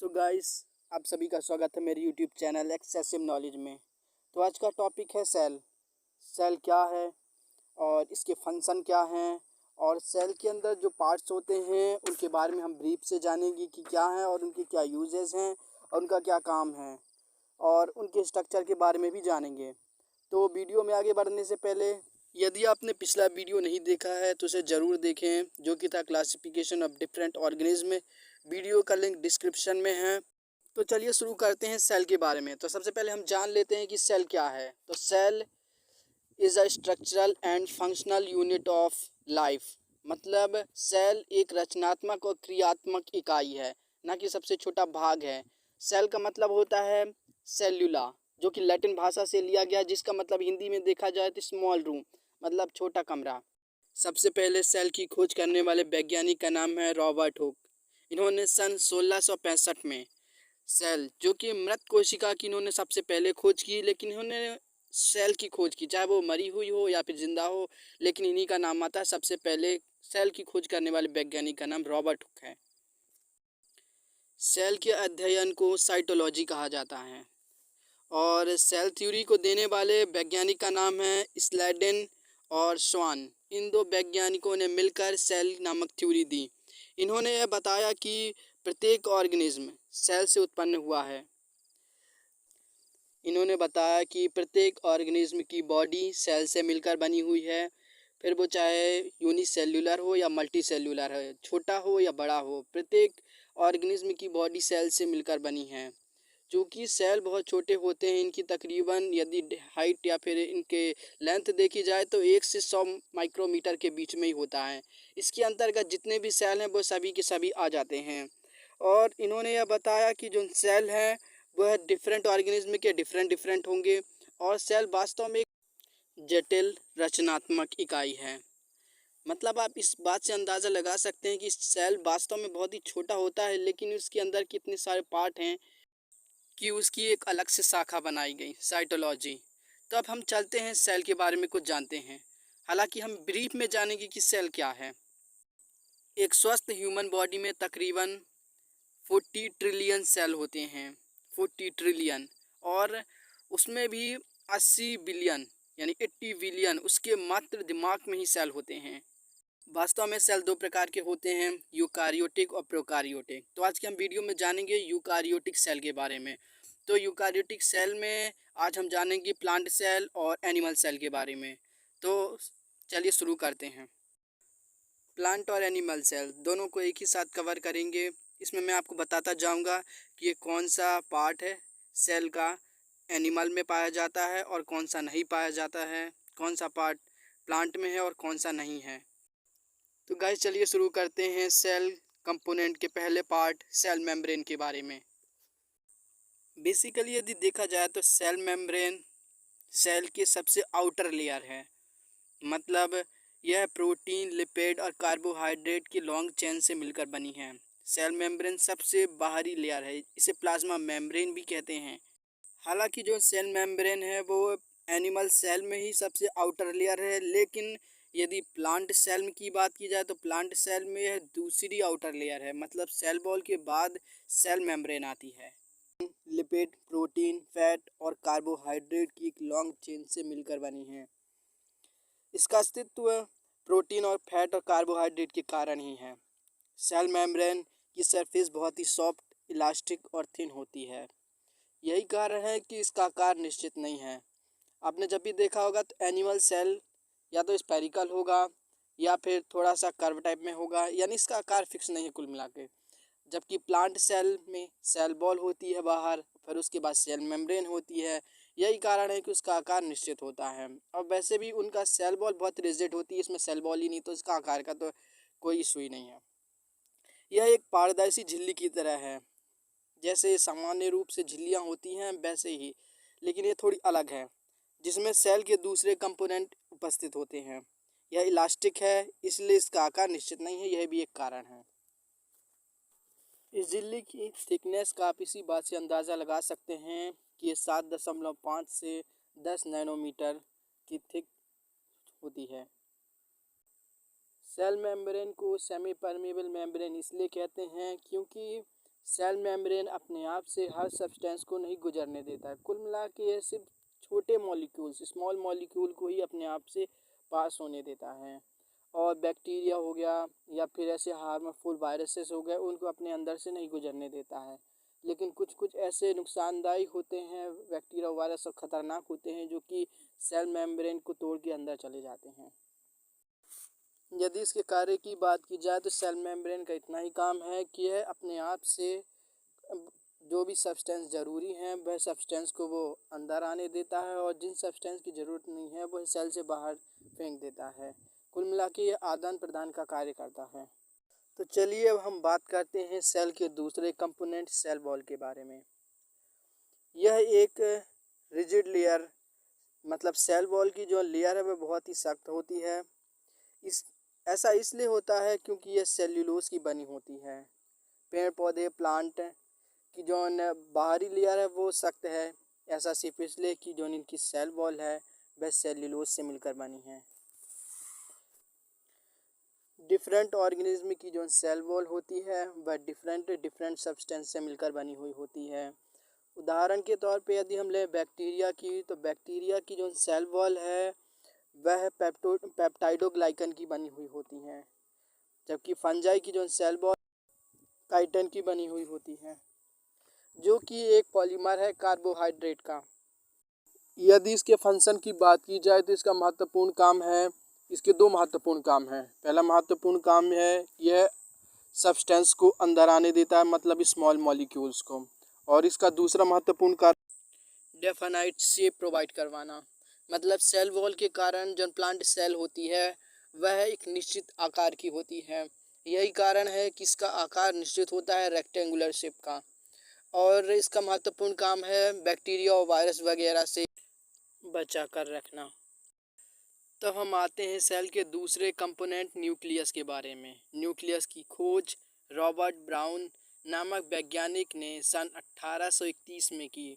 So guys, आप सभी का स्वागत है मेरे यूट्यूब चैनल एक्सेसिव नॉलेज में। तो आज का टॉपिक है सेल। सेल क्या है और इसके फंक्शन क्या हैं, और सेल के अंदर जो पार्ट्स होते हैं उनके बारे में हम ब्रीफ से जानेंगे कि क्या है और उनके क्या यूजेस हैं और उनका क्या काम है, और उनके स्ट्रक्चर के बारे में भी जानेंगे। तो वीडियो में आगे बढ़ने से पहले, यदि आपने पिछला वीडियो नहीं देखा है तो उसे ज़रूर देखें, जो कि था classification of different organism. Video का लिंक डिस्क्रिप्शन में है। तो चलिए शुरू करते हैं सेल के बारे में। तो सबसे पहले हम जान लेते हैं कि सेल क्या है। तो cell is a structural and functional unit of life. मतलब सेल एक रचनात्मक और क्रियात्मक इकाई है, ना कि सबसे छोटा भाग है। सेल का मतलब होता है सेल्यूला, जो कि लैटिन भाषा से लिया गया, जिसका मतलब हिंदी में देखा जाए तो स्मॉल रूम, मतलब छोटा कमरा। सबसे पहले सेल की खोज करने वाले वैज्ञानिक का नाम है रॉबर्ट हुक। इन्होंने सन 1665 में सेल, जो कि मृत कोशिका की, इन्होंने सबसे पहले खोज की। लेकिन इन्होंने सेल की खोज की, चाहे वो मरी हुई हो या फिर जिंदा हो, लेकिन इन्हीं का नाम आता है। सबसे पहले सेल की खोज करने वाले वैज्ञानिक का नाम रॉबर्ट हुक है। सेल के अध्ययन को साइटोलॉजी कहा जाता है, और सेल थ्योरी को देने वाले वैज्ञानिक का नाम है स्लेडेन और स्वान। इन दो वैज्ञानिकों ने मिलकर सेल नामक थ्योरी दी। इन्होंने यह बताया कि प्रत्येक ऑर्गेनिज्म सेल से उत्पन्न हुआ है। इन्होंने बताया कि प्रत्येक ऑर्गेनिज्म की बॉडी सेल से मिलकर बनी हुई है, फिर वो चाहे यूनिसेल्युलर हो या मल्टी सेल्युलर है, छोटा हो या बड़ा हो, प्रत्येक ऑर्गेनिज्म की बॉडी सेल से मिलकर बनी है। चूँकि सेल बहुत छोटे होते हैं, इनकी तकरीबन यदि हाइट या फिर इनके लेंथ देखी जाए तो 1 से 100 माइक्रोमीटर के बीच में ही होता है। इसके अंतर्गत जितने भी सेल हैं वो सभी के सभी आ जाते हैं। और इन्होंने यह बताया कि जो सेल हैं वह डिफरेंट ऑर्गेनिज्म के डिफरेंट डिफरेंट होंगे, और सेल वास्तव में एक जटिल रचनात्मक इकाई है। मतलब आप इस बात से अंदाज़ा लगा सकते हैं कि सेल वास्तव में बहुत ही छोटा होता है, लेकिन उसके अंदर कितने सारे पार्ट हैं कि उसकी एक अलग से शाखा बनाई गई, साइटोलॉजी। तो अब हम चलते हैं सेल के बारे में कुछ जानते हैं। हालांकि हम ब्रीफ में जानेंगे कि सेल क्या है। एक स्वस्थ ह्यूमन बॉडी में तकरीबन 40 ट्रिलियन सेल होते हैं, 40 ट्रिलियन। और उसमें भी 80 बिलियन यानी 80 बिलियन उसके मात्र दिमाग में ही सेल होते हैं। वास्तव में सेल दो प्रकार के होते हैं, यूकारियोटिक और प्रोकारियोटिक। तो आज के हम वीडियो में जानेंगे यूकारियोटिक सेल के बारे में। तो यूकारियोटिक सेल में आज हम जानेंगे प्लांट सेल और एनिमल सेल के बारे में। तो चलिए शुरू करते हैं। प्लांट और एनिमल सेल दोनों को एक ही साथ कवर करेंगे। इसमें मैं आपको बताता जाऊंगा कि ये कौन सा पार्ट है सेल का एनिमल में पाया जाता है और कौन सा नहीं पाया जाता है, कौन सा पार्ट प्लांट में है और कौन सा नहीं है। तो गाइस चलिए शुरू करते हैं सेल कंपोनेंट के पहले पार्ट सेल मेम्ब्रेन के बारे में। बेसिकली यदि देखा जाए तो सेल मेम्ब्रेन सेल के सबसे आउटर लेयर है। मतलब यह प्रोटीन, लिपिड और कार्बोहाइड्रेट की लॉन्ग चेन से मिलकर बनी है। सेल मेम्ब्रेन सबसे बाहरी लेयर है, इसे प्लाज्मा मेम्ब्रेन भी कहते हैं। हालांकि जो सेल मेम्ब्रेन है वो एनिमल सेल में ही सबसे आउटर लेयर है, लेकिन यदि प्लांट सेल की बात की जाए तो प्लांट सेल में यह दूसरी आउटर लेयर है। मतलब सेल वॉल के बाद सेल मेम्ब्रेन आती है। लिपिड, प्रोटीन, फैट और कार्बोहाइड्रेट की एक लॉन्ग चेन से मिलकर बनी है। इसका अस्तित्व प्रोटीन और फैट और कार्बोहाइड्रेट के कारण ही है। सेल मेम्ब्रेन की सरफेस बहुत ही सॉफ्ट, इलास्टिक और थिन होती है। यही कारण है कि इसका आकार निश्चित नहीं है। आपने जब भी देखा होगा तो एनिमल सेल या तो स्फेरिकल होगा या फिर थोड़ा सा कर्व टाइप में होगा, यानी इसका आकार फिक्स नहीं है कुल मिला के। जबकि प्लांट सेल में सेल बॉल होती है बाहर, फिर उसके बाद सेल मेम्ब्रेन होती है। यही कारण है कि उसका आकार निश्चित होता है। और वैसे भी उनका सेल बॉल बहुत रिजिड होती है, इसमें सेल बॉल ही नहीं, तो इसका आकार का तो कोई इशू ही नहीं है। यह एक पारदर्शी झिल्ली की तरह है, जैसे सामान्य रूप से झिल्लियाँ होती हैं वैसे ही, लेकिन ये थोड़ी अलग है, जिसमें सेल के दूसरे कंपोनेंट उपस्थित होते हैं। यह इलास्टिक है, इसलिए इसका आकार निश्चित नहीं है, यह भी एक कारण है। इस झिल्ली की थिकनेस का आप इसी बात से अंदाज़ा लगा सकते हैं कि ये 7.5 से 10 नैनोमीटर की थिक होती है। सेल मेम्ब्रेन को सेमी परमेबल मेम्ब्रेन इसलिए कहते हैं क्योंकि सेल मेम्ब्रेन अपने आप से हर सब्सटेंस को नहीं गुजरने देता है। कुल मिला के ये सिर्फ छोटे मॉलिक्यूल्स, स्मॉल मॉलिक्यूल को ही अपने आप से पास होने देता है। और बैक्टीरिया हो गया या फिर ऐसे हार्मफुल वायरसेस हो गए, उनको अपने अंदर से नहीं गुजरने देता है। लेकिन कुछ कुछ ऐसे नुकसानदायक होते हैं, बैक्टीरिया वायरस और ख़तरनाक होते हैं, जो कि सेल मेम्ब्रेन को तोड़ के अंदर चले जाते हैं। यदि इसके कार्य की बात की जाए तो सेल मेम्ब्रेन का इतना ही काम है कि यह अपने आप से जो भी सब्सटेंस ज़रूरी हैं वह सब्सटेंस को वो अंदर आने देता है, और जिन सब्सटेंस की ज़रूरत नहीं है वह सेल से बाहर फेंक देता है। कुल मिला के ये आदान प्रदान का कार्य करता है। तो चलिए अब हम बात करते हैं सेल के दूसरे कंपोनेंट सेल वॉल के बारे में। यह एक रिजिड लेयर, मतलब सेल वॉल की जो लेयर है वह बहुत ही सख्त होती है। इस ऐसा इसलिए होता है क्योंकि यह सेल्यूलोज की बनी होती है। पेड़ पौधे प्लांट की जो बाहरी लेयर है वो सख्त है, ऐसा सिर्फ इसलिए कि जो इनकी सेल वॉल है वह सेल्यूलोज से मिलकर बनी है। डिफरेंट ऑर्गेनिज्म की जो सेल वॉल होती है वह डिफरेंट सब्सटेंस से मिलकर बनी हुई होती है। उदाहरण के तौर पे यदि हम लें बैक्टीरिया की, तो बैक्टीरिया की जो सेल वॉल है वह पेप्टाइडोग्लाइकन की बनी हुई होती हैं, जबकि फंजाई की जो सेल वॉल काइटिन की बनी हुई होती है, जो कि एक पॉलीमर है कार्बोहाइड्रेट का। यदि इसके फंक्शन की बात की जाए तो इसका महत्वपूर्ण काम है, इसके दो महत्वपूर्ण काम हैं। पहला महत्वपूर्ण काम है यह सब्सटेंस को अंदर आने देता है, मतलब स्मॉल मॉलिक्यूल्स को। और इसका दूसरा महत्वपूर्ण कार्य डेफिनाइट शेप प्रोवाइड करवाना, मतलब सेल वॉल के कारण जो प्लांट सेल होती है वह एक निश्चित आकार की होती है। यही कारण है कि इसका आकार निश्चित होता है रेक्टेंगुलर शेप का। और इसका महत्वपूर्ण काम है बैक्टीरिया और वायरस वगैरह से बचा कर रखना। तब हम आते हैं सेल के दूसरे कंपोनेंट न्यूक्लियस के बारे में। न्यूक्लियस की खोज रॉबर्ट ब्राउन नामक वैज्ञानिक ने सन 1831 में की।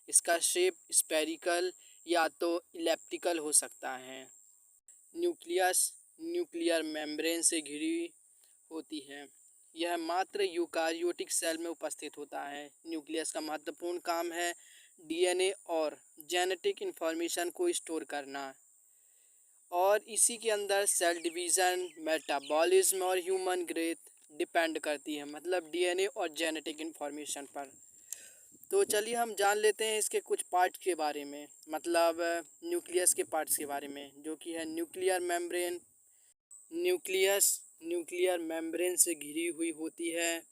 इसका शेप स्पेरिकल या तो इलिप्टिकल हो सकता है। न्यूक्लियस न्यूक्लियर मेम्ब्रेन से घिरी होती है। यह मात्र यूकारियोटिक सेल में उपस्थित होता है। न्यूक्लियस का महत्वपूर्ण काम है डीएनए और जेनेटिक इंफॉर्मेशन को स्टोर करना, और इसी के अंदर सेल डिवीज़न, मेटाबॉलिज्म और ह्यूमन ग्रोथ डिपेंड करती है, मतलब डीएनए और जेनेटिक इंफॉर्मेशन पर। तो चलिए हम जान लेते हैं इसके कुछ पार्ट के बारे में, मतलब न्यूक्लियस के पार्ट्स के बारे में, जो कि है nuclear membrane. Nucleus nuclear membrane से घिरी हुई होती है,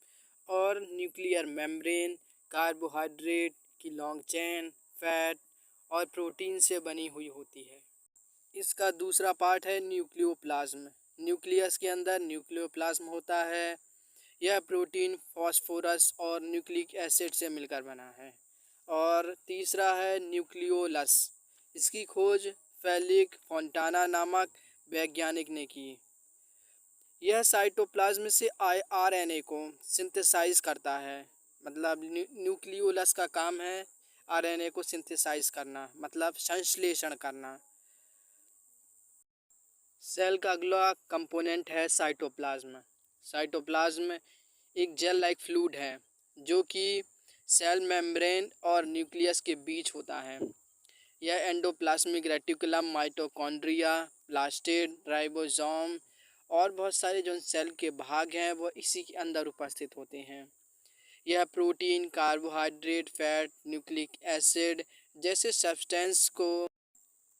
और न्यूक्लियर मेम्ब्रेन कार्बोहाइड्रेट की लॉन्ग चेन, फैट और प्रोटीन से बनी हुई होती है। इसका दूसरा पार्ट है न्यूक्लियोप्लाज्म। न्यूक्लियस के अंदर न्यूक्लियोप्लाज्म होता है। यह प्रोटीन, फास्फोरस और न्यूक्लिक एसिड से मिलकर बना है। और तीसरा है न्यूक्लियोलस। इसकी खोज फेलिक फोंटाना नामक वैज्ञानिक ने की। यह साइटोप्लाज्म से आरएनए को सिंथेसाइज करता है, मतलब न्यूक्लियोलस का काम है आरएनए को सिंथेसाइज करना, मतलब संश्लेषण करना। सेल का अगला कंपोनेंट है साइटोप्लाज्म। साइटोप्लाज्म एक जेल लाइक फ्लूइड है जो कि सेल मेम्ब्रेन और न्यूक्लियस के बीच होता है। यह endoplasmic reticulum, mitochondria, plastid, ribosome और बहुत सारे जो सेल के भाग हैं वो इसी के अंदर उपस्थित होते हैं। यह protein, carbohydrate, fat, nucleic acid जैसे सब्सटेंस को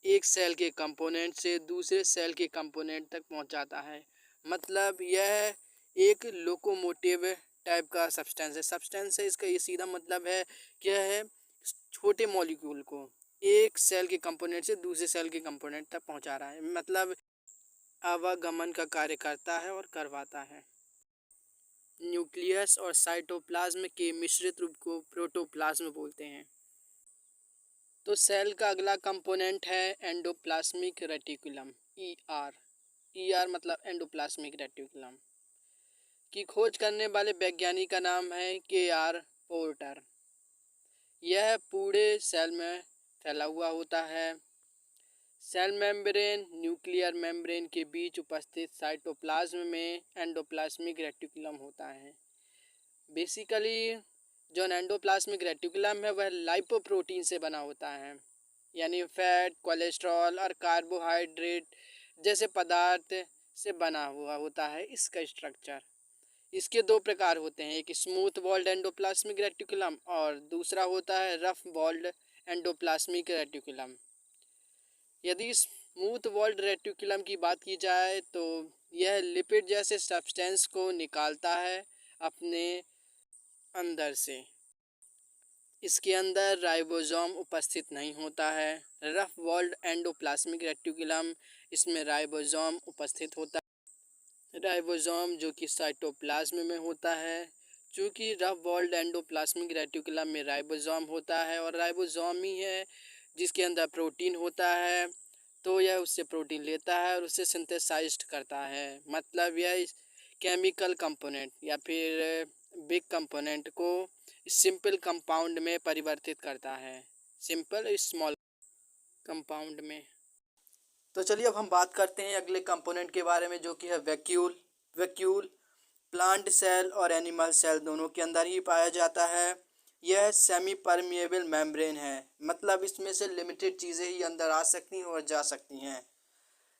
एक सेल के कंपोनेंट से दूसरे सेल के कंपोनेंट तक पहुंचाता है। मतलब यह एक लोकोमोटिव टाइप का सब्सटेंस है। सब्सटेंस है इसका ये सीधा मतलब है कि यह है छोटे मॉलिक्यूल को एक सेल के कंपोनेंट से दूसरे सेल के कंपोनेंट तक पहुंचा रहा है, मतलब आवागमन का कार्य करता है और करवाता है। न्यूक्लियस और साइटोप्लाज्म के मिश्रित रूप को प्रोटोप्लाज्म बोलते हैं। तो सेल का अगला कंपोनेंट है एंडोप्लाज्मिक रेटिकुलम, ईआर। ईआर मतलब एंडोप्लाज्मिक रेटिकुलम की खोज करने वाले वैज्ञानिक का नाम है के.आर. पोर्टर। यह पूरे सेल में फैला हुआ होता है। सेल मेम्ब्रेन, न्यूक्लियर मेम्ब्रेन के बीच उपस्थित साइटोप्लाज्म में एंडोप्लाज्मिक रेटिकुलम होता है। बेसिकली जो एंडोप्लाज्मिक रेटिकुलम है वह लाइपोप्रोटीन से बना होता है, यानी फैट, कोलेस्ट्रॉल और कार्बोहाइड्रेट जैसे पदार्थ से बना हुआ होता है इसका स्ट्रक्चर। इसके दो प्रकार होते हैं, एक स्मूथ वॉल्ड एंडोप्लाज्मिक रेटिकुलम और दूसरा होता है रफ वॉल्ड एंडोप्लाज्मिक रेटिकुलम। यदि स्मूथ वॉल्ड रेटिकुलम की बात की जाए तो यह लिपिड जैसे सब्सटेंस को निकालता है अपने अंदर से। इसके अंदर राइबोसोम उपस्थित नहीं होता है। रफ वॉल्ड एंडोप्लाज्मिक रेटिकुलम, इसमें राइबोसोम उपस्थित होता है। राइबोसोम जो कि साइटोप्लाज्म में होता है। चूँकि रफ वॉल्ड एंडोप्लाज्मिक रेटिकुलम में राइबोसोम होता है और राइबोसोम ही है जिसके अंदर प्रोटीन होता है, तो यह उससे प्रोटीन लेता है और उसे सिंथेसाइज्ड करता है। मतलब यह केमिकल कंपोनेंट या फिर बिग कंपोनेंट को सिंपल कंपाउंड में परिवर्तित करता है, सिंपल स्मॉल कंपाउंड में। तो चलिए अब हम बात करते हैं अगले कंपोनेंट के बारे में, जो कि है वैक्यूल। वैक्यूल प्लांट सेल और एनिमल सेल दोनों के अंदर ही पाया जाता है। यह सेमी परमिएबल मेम्ब्रेन है, मतलब इसमें से लिमिटेड चीज़ें ही अंदर आ सकती हैं और जा सकती हैं,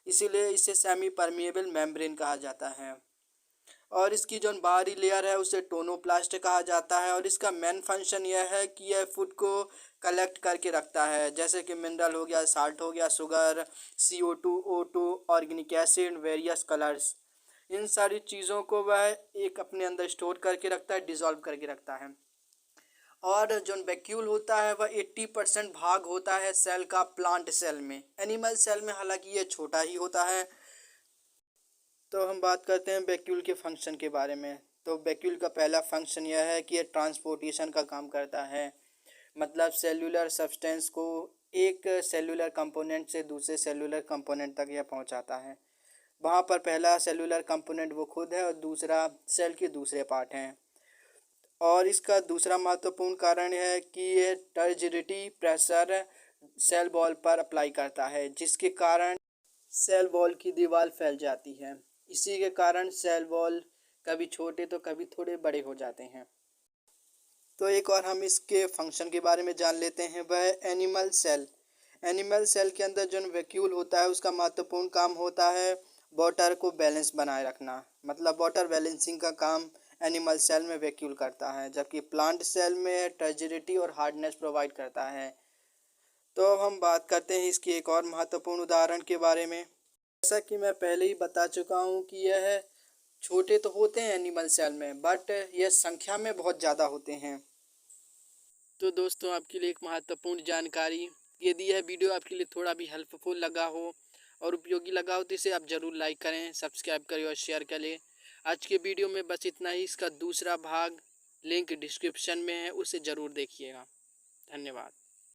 इसीलिए इसे सेमी परमिएबल मेम्ब्रेन कहा जाता है। और इसकी जो बाहरी लेयर है उसे टोनोप्लास्ट कहा जाता है और इसका मेन फंक्शन यह है कि यह फूड को कलेक्ट करके रखता है, जैसे कि मिनरल हो गया, साल्ट हो गया, sugar, CO2, O2, organic acid, various colours, इन सारी चीज़ों को वह एक अपने अंदर स्टोर करके रखता है, डिज़ोल्व करके रखता है। और जो वैक्यूल होता है वह 80% भाग होता है सेल का प्लांट सेल में। एनिमल सेल में हालांकि यह छोटा ही होता है। तो हम बात करते हैं वैक्यूल के फंक्शन के बारे में। तो वैक्यूल का पहला फंक्शन यह है कि यह ट्रांसपोर्टेशन का काम करता है, मतलब सेल्यूलर सब्सटेंस को एक सेल्यूलर कंपोनेंट से दूसरे सेल्यूलर कंपोनेंट तक यह पहुंचाता है। वहाँ पर पहला सेल्यूलर कंपोनेंट वो खुद है और दूसरा सेल के दूसरे पार्ट हैं। और इसका दूसरा महत्वपूर्ण कारण है कि ये टर्जिडिटी प्रेशर सेल वॉल पर अप्लाई करता है, जिसके कारण सेल वॉल की दीवार फैल जाती है। इसी के कारण सेल वॉल कभी छोटे तो कभी थोड़े बड़े हो जाते हैं। तो एक और हम इसके फंक्शन के बारे में जान लेते हैं, वह है एनिमल सेल। एनिमल सेल के अंदर जो वैक्यूल होता है उसका महत्वपूर्ण काम होता है वाटर को बैलेंस बनाए रखना, मतलब वाटर बैलेंसिंग का काम एनिमल सेल में वैक्यूल करता है, जबकि प्लांट सेल में टर्जिडिटी और हार्डनेस प्रोवाइड करता है। तो अब हम बात करते हैं इसकी एक और महत्वपूर्ण उदाहरण के बारे में। जैसा कि मैं पहले ही बता चुका हूँ कि यह छोटे तो होते हैं एनिमल सेल में, बट यह संख्या में बहुत ज़्यादा होते हैं। तो दोस्तों आपके लिए एक महत्वपूर्ण जानकारी, यदि यह वीडियो आपके लिए थोड़ा भी हेल्पफुल लगा हो और उपयोगी लगा हो तो इसे आप ज़रूर लाइक करें, सब्सक्राइब करें और शेयर करें। आज के वीडियो में बस इतना ही। इसका दूसरा भाग लिंक डिस्क्रिप्शन में है, उसे ज़रूर देखिएगा। धन्यवाद।